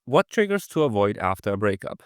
What triggers to avoid after a breakup?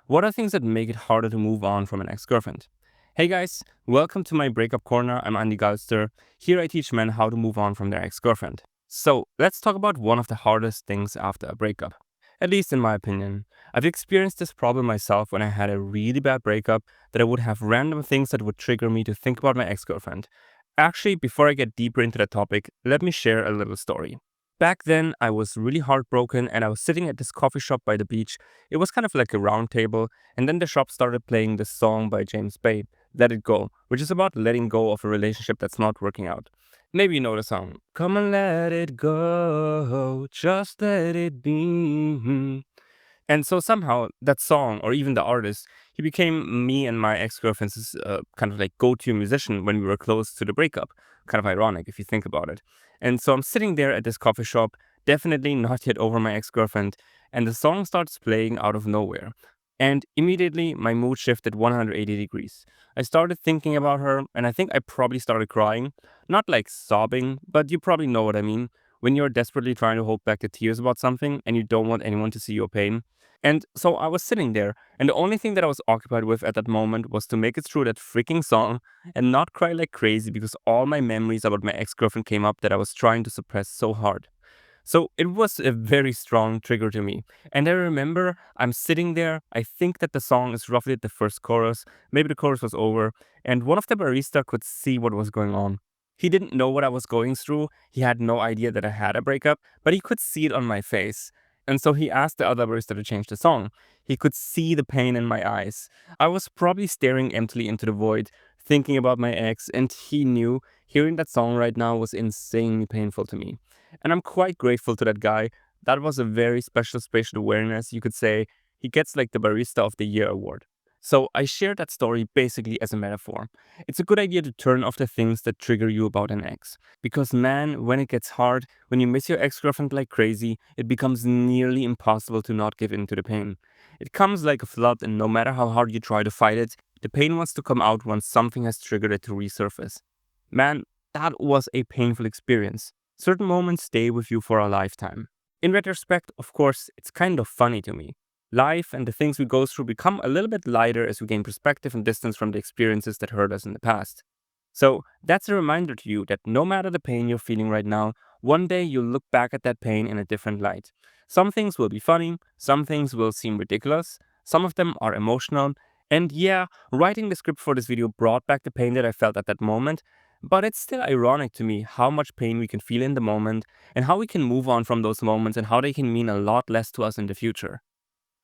What are things that make it harder to move on from an ex-girlfriend? Hey guys, welcome to my breakup corner. I'm Andy Galster. Here I teach men how to move on from their ex-girlfriend. So let's talk about one of the hardest things after a breakup. At least in my opinion. I've experienced this problem myself when I had a really bad breakup that I would have random things that would trigger me to think about my ex-girlfriend. Actually, before I get deeper into the topic, let me share a little story. Back then, I was really heartbroken and I was sitting at this coffee shop by the beach. It was kind of like a round table, and then the shop started playing this song by James Bay, Let It Go, which is about letting go of a relationship that's not working out. Maybe you know the song. Come and let it go, just let it be. And so somehow that song, or even the artist, he became me and my ex-girlfriend's kind of like go-to musician when we were close to the breakup. Kind of ironic if you think about it. And so I'm sitting there at this coffee shop, definitely not yet over my ex-girlfriend, and the song starts playing out of nowhere. And immediately my mood shifted 180 degrees. I started thinking about her, and I think I probably started crying. Not like sobbing, but you probably know what I mean. When you're desperately trying to hold back the tears about something and you don't want anyone to see your pain. And so I was sitting there, and the only thing that I was occupied with at that moment was to make it through that freaking song and not cry like crazy because all my memories about my ex-girlfriend came up that I was trying to suppress so hard. So it was a very strong trigger to me. And I remember I'm sitting there. I think that the song is roughly at the first chorus. Maybe the chorus was over. And one of the barista could see what was going on. He didn't know what I was going through. He had no idea that I had a breakup, but he could see it on my face. And so he asked the other barista to change the song. He could see the pain in my eyes. I was probably staring emptily into the void, thinking about my ex, and he knew hearing that song right now was insanely painful to me. And I'm quite grateful to that guy. That was a very special spatial awareness, you could say. He gets like the Barista of the Year award. So I share that story basically as a metaphor. It's a good idea to turn off the things that trigger you about an ex. Because man, when it gets hard, when you miss your ex-girlfriend like crazy, it becomes nearly impossible to not give in to the pain. It comes like a flood, and no matter how hard you try to fight it, the pain wants to come out once something has triggered it to resurface. Man, that was a painful experience. Certain moments stay with you for a lifetime. In retrospect, of course, it's kind of funny to me. Life and the things we go through become a little bit lighter as we gain perspective and distance from the experiences that hurt us in the past. So that's a reminder to you that no matter the pain you're feeling right now, one day you'll look back at that pain in a different light. Some things will be funny, some things will seem ridiculous, some of them are emotional, and yeah, writing the script for this video brought back the pain that I felt at that moment, but it's still ironic to me how much pain we can feel in the moment and how we can move on from those moments and how they can mean a lot less to us in the future.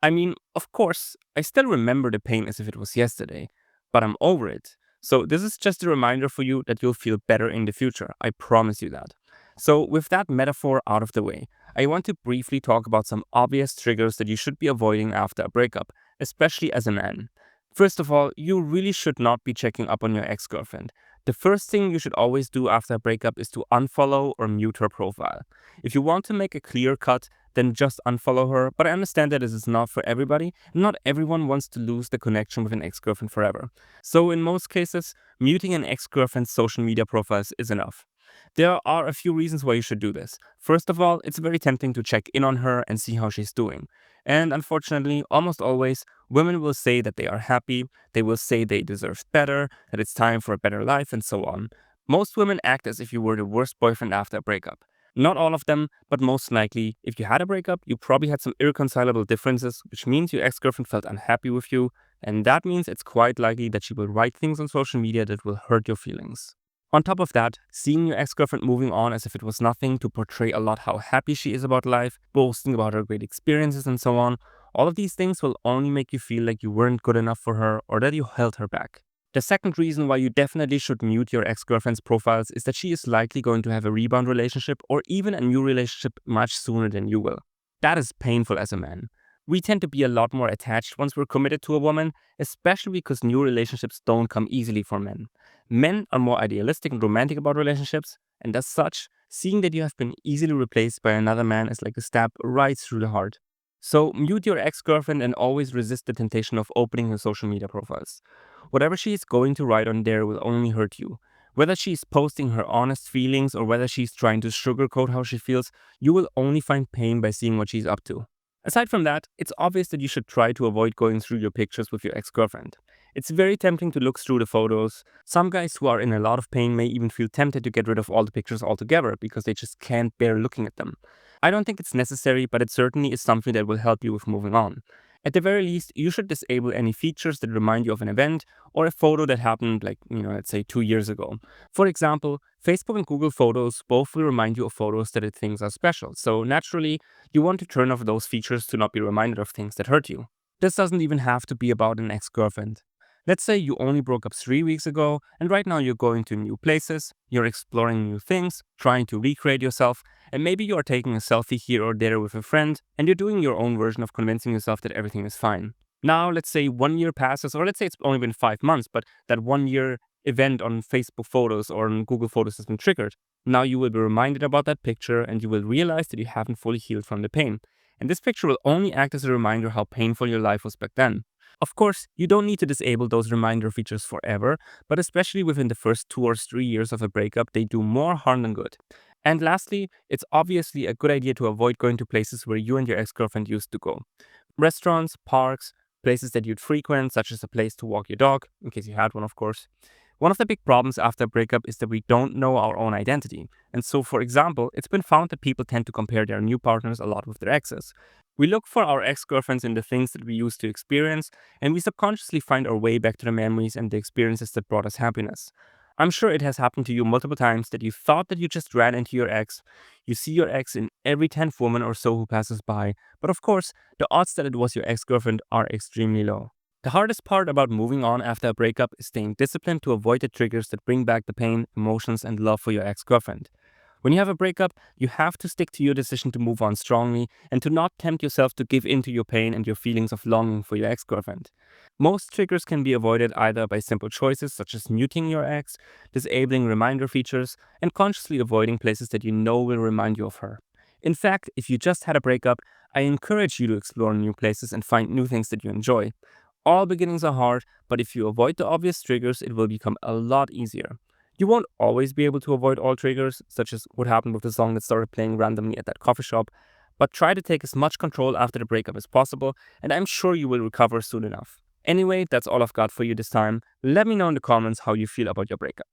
I mean, of course, I still remember the pain as if it was yesterday, but I'm over it. So this is just a reminder for you that you'll feel better in the future. I promise you that. So with that metaphor out of the way, I want to briefly talk about some obvious triggers that you should be avoiding after a breakup, especially as a man. First of all, you really should not be checking up on your ex-girlfriend. The first thing you should always do after a breakup is to unfollow or mute her profile. If you want to make a clear cut, then just unfollow her, but I understand that this is not for everybody. Not everyone wants to lose the connection with an ex-girlfriend forever. So in most cases, muting an ex-girlfriend's social media profiles is enough. There are a few reasons why you should do this. First of all, it's very tempting to check in on her and see how she's doing. And unfortunately, almost always, women will say that they are happy, they will say they deserve better, that it's time for a better life, and so on. Most women act as if you were the worst boyfriend after a breakup. Not all of them, but most likely, if you had a breakup, you probably had some irreconcilable differences, which means your ex-girlfriend felt unhappy with you, and that means it's quite likely that she will write things on social media that will hurt your feelings. On top of that, seeing your ex-girlfriend moving on as if it was nothing to portray a lot how happy she is about life, boasting about her great experiences and so on, all of these things will only make you feel like you weren't good enough for her or that you held her back. The second reason why you definitely should mute your ex-girlfriend's profiles is that she is likely going to have a rebound relationship or even a new relationship much sooner than you will. That is painful as a man. We tend to be a lot more attached once we're committed to a woman, especially because new relationships don't come easily for men. Men are more idealistic and romantic about relationships, and as such, seeing that you have been easily replaced by another man is like a stab right through the heart. So mute your ex-girlfriend and always resist the temptation of opening her social media profiles. Whatever she is going to write on there will only hurt you. Whether she's posting her honest feelings or whether she's trying to sugarcoat how she feels, you will only find pain by seeing what she's up to. Aside from that, it's obvious that you should try to avoid going through your pictures with your ex-girlfriend. It's very tempting to look through the photos. Some guys who are in a lot of pain may even feel tempted to get rid of all the pictures altogether because they just can't bear looking at them. I don't think it's necessary, but it certainly is something that will help you with moving on. At the very least, you should disable any features that remind you of an event or a photo that happened, like, let's say 2 years ago. For example, Facebook and Google Photos both will remind you of photos that it thinks are special. So naturally, you want to turn off those features to not be reminded of things that hurt you. This doesn't even have to be about an ex-girlfriend. Let's say you only broke up 3 weeks ago, and right now you're going to new places, you're exploring new things, trying to recreate yourself, and maybe you are taking a selfie here or there with a friend, and you're doing your own version of convincing yourself that everything is fine. Now, let's say 1 year passes, or let's say it's only been 5 months, but that 1 year event on Facebook Photos or on Google Photos has been triggered. Now you will be reminded about that picture, and you will realize that you haven't fully healed from the pain. And this picture will only act as a reminder how painful your life was back then. Of course, you don't need to disable those reminder features forever, but especially within the first 2 or 3 years of a breakup, they do more harm than good. And lastly, it's obviously a good idea to avoid going to places where you and your ex-girlfriend used to go. Restaurants, parks, places that you'd frequent, such as a place to walk your dog, in case you had one, of course. One of the big problems after a breakup is that we don't know our own identity. And so, for example, it's been found that people tend to compare their new partners a lot with their exes. We look for our ex-girlfriends in the things that we used to experience, and we subconsciously find our way back to the memories and the experiences that brought us happiness. I'm sure it has happened to you multiple times that you thought that you just ran into your ex. You see your ex in every 10th woman or so who passes by, but of course, the odds that it was your ex-girlfriend are extremely low. The hardest part about moving on after a breakup is staying disciplined to avoid the triggers that bring back the pain, emotions, and love for your ex-girlfriend. When you have a breakup, you have to stick to your decision to move on strongly and to not tempt yourself to give in to your pain and your feelings of longing for your ex-girlfriend. Most triggers can be avoided either by simple choices such as muting your ex, disabling reminder features, and consciously avoiding places that you know will remind you of her. In fact, if you just had a breakup, I encourage you to explore new places and find new things that you enjoy. All beginnings are hard, but if you avoid the obvious triggers, it will become a lot easier. You won't always be able to avoid all triggers, such as what happened with the song that started playing randomly at that coffee shop, but try to take as much control after the breakup as possible, and I'm sure you will recover soon enough. Anyway, that's all I've got for you this time. Let me know in the comments how you feel about your breakup.